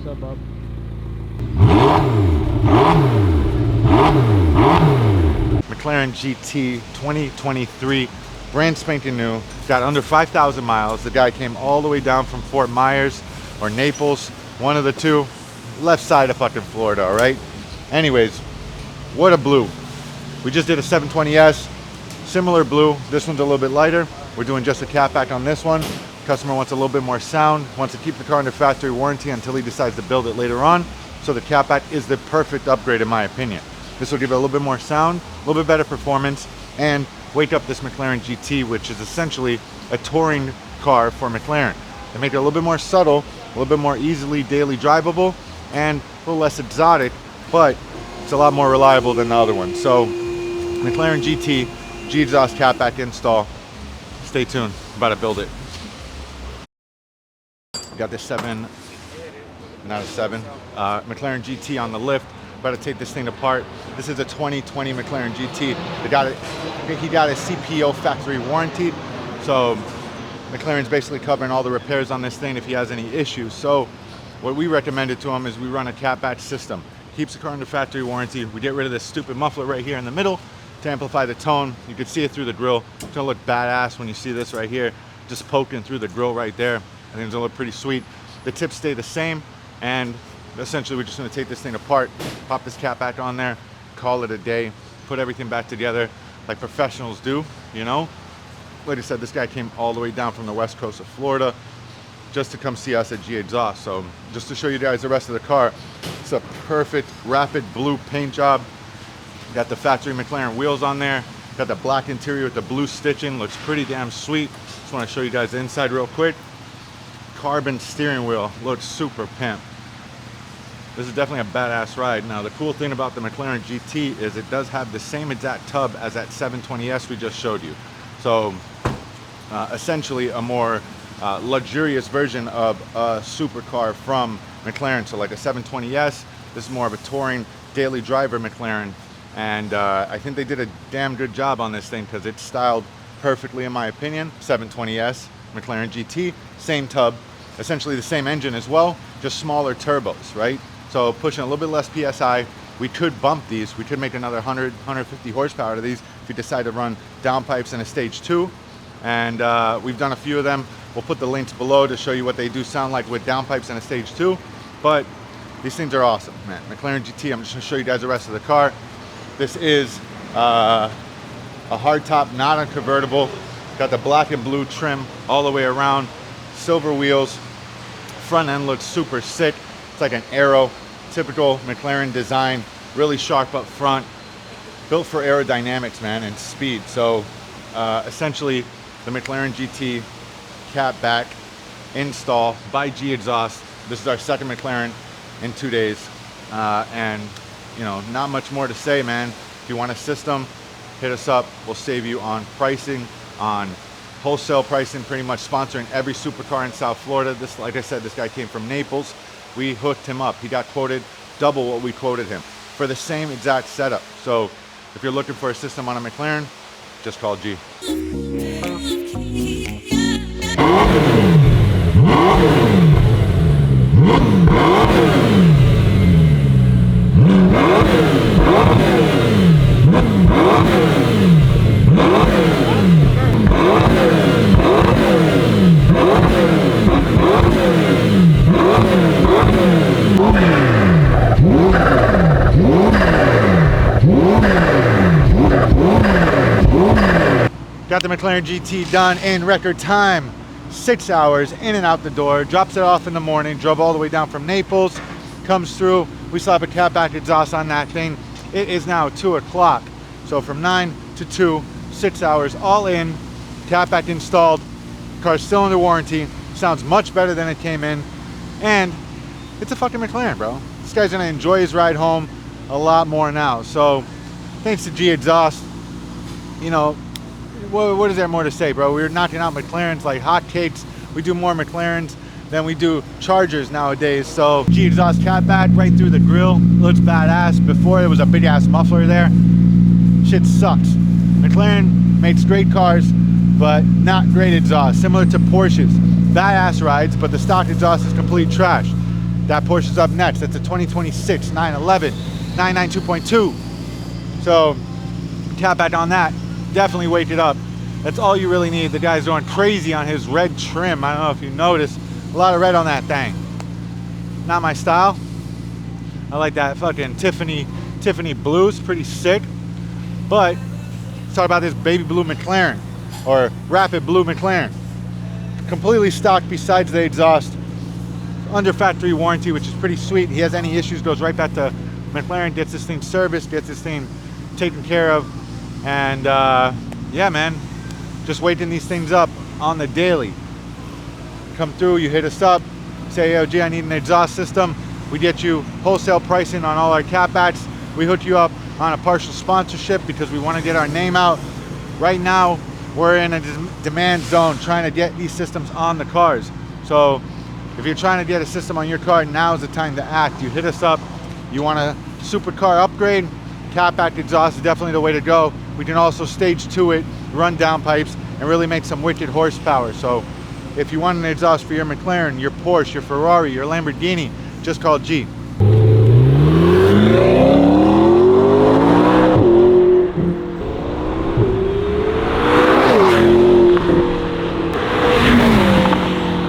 Suburb. McLaren GT 2023, brand spanking new, got under 5,000 miles. The guy came all the way down from Fort Myers or Naples, one of the two, left side of fucking Florida, all right? Anyways, what a blue. We just did a 720S, similar blue. This one's a little bit lighter. We're doing just a catback on this one. Customer wants a little bit more sound, wants to keep the car under factory warranty until he decides to build it later on. So the catback is the perfect upgrade in my opinion. This will give it a little bit more sound, a little bit better performance, and wake up this McLaren GT, which is essentially a touring car for McLaren. They make it a little bit more subtle, a little bit more easily daily drivable, and a little less exotic, but it's a lot more reliable than the other one. So McLaren GT, G-exhaust catback install. Stay tuned, I'm about to build it. Got this McLaren GT on the lift. About to take this thing apart. This is a 2020 McLaren GT. He got a CPO factory warranted. So McLaren's basically covering all the repairs on this thing if he has any issues. So what we recommended to him is we run a catback system. Keeps the car under factory warranty. We get rid of this stupid muffler right here in the middle to amplify the tone. You can see it through the grill. It's gonna look badass when you see this right here, just poking through the grill right there. I think it's gonna look pretty sweet. The tips stay the same, and essentially we're just gonna take this thing apart, pop this cap back on there, call it a day, put everything back together like professionals do, you know? Like I said, this guy came all the way down from the west coast of Florida just to come see us at G Exhaust. So just to show you guys the rest of the car, it's a perfect rapid blue paint job. Got the factory McLaren wheels on there, got the black interior with the blue stitching, looks pretty damn sweet. Just wanna show you guys the inside real quick. Carbon steering wheel, looks super pimp. This is definitely a badass ride. Now the cool thing about the McLaren GT is it does have the same exact tub as that 720S we just showed you. So essentially a more luxurious version of a supercar from McLaren. So like a 720S, this is more of a touring daily driver McLaren. And I think they did a damn good job on this thing because it's styled perfectly in my opinion. 720S, McLaren GT, same tub, essentially the same engine as well, just smaller turbos, right? So pushing a little bit less PSI. We could bump these. We could make another 100, 150 horsepower to these if we decide to run downpipes in a stage 2. And we've done a few of them. We'll put the links below to show you what they do sound like with downpipes in a stage 2. But these things are awesome, man. McLaren GT, I'm just gonna show you guys the rest of the car. This is a hardtop, not a convertible. Got the black and blue trim all the way around. Silver wheels. Front end looks super sick. It's like an arrow. Typical McLaren design. Really sharp up front. Built for aerodynamics, man, and speed. So essentially the McLaren GT catback install by G Exhaust. This is our second McLaren in 2 days. And you know, not much more to say, man. If you want a system, hit us up. We'll save you on pricing, on wholesale pricing, pretty much sponsoring every supercar in South Florida. This, like I said, this guy came from Naples. We hooked him up. He got quoted double what we quoted him for the same exact setup. So if you're looking for a system on a McLaren, just call G. Got the McLaren GT done in record time. 6 hours in and out the door. Drops it off in the morning. Drove all the way down from Naples. Comes through. We slap a catback exhaust on that thing. It is now 2 o'clock. So from 9 to 2, 6 hours all in. Catback installed. Car's still under warranty. Sounds much better than it came in. And it's a fucking McLaren, bro. This guy's gonna enjoy his ride home a lot more now. So thanks to G Exhaust, you know, what is there more to say, bro? We're knocking out McLarens like hotcakes. We do more McLarens than we do Chargers nowadays. So G Exhaust catback right through the grill. Looks badass. Before, there was a big ass muffler there. Shit sucks. McLaren makes great cars, but not great exhaust. Similar to Porsches. Badass rides, but the stock exhaust is complete trash. That Porsche's up next. That's a 2026 911 992.2. So catback on that, definitely wake it up. That's all you really need. The guy's going crazy on his red trim. I don't know if you noticed, a lot of red on that thing. Not my style. I like that fucking Tiffany blue. It's pretty sick. But let's talk about this baby blue McLaren, or rapid blue McLaren. Completely stock besides the exhaust. Under factory warranty, which is pretty sweet. He has any issues, goes right back to McLaren, gets this thing serviced, gets this thing taken care of. And yeah, man, just waking these things up on the daily. Come through, you hit us up, say, yo, G, I need an exhaust system. We get you wholesale pricing on all our catbacks. We hook you up on a partial sponsorship because we want to get our name out. Right now, we're in a demand zone trying to get these systems on the cars. So if you're trying to get a system on your car, now is the time to act. You hit us up, you want a supercar upgrade, catback exhaust is definitely the way to go. We can also stage to it, run downpipes, and really make some wicked horsepower. So if you want an exhaust for your McLaren, your Porsche, your Ferrari, your Lamborghini, just call G.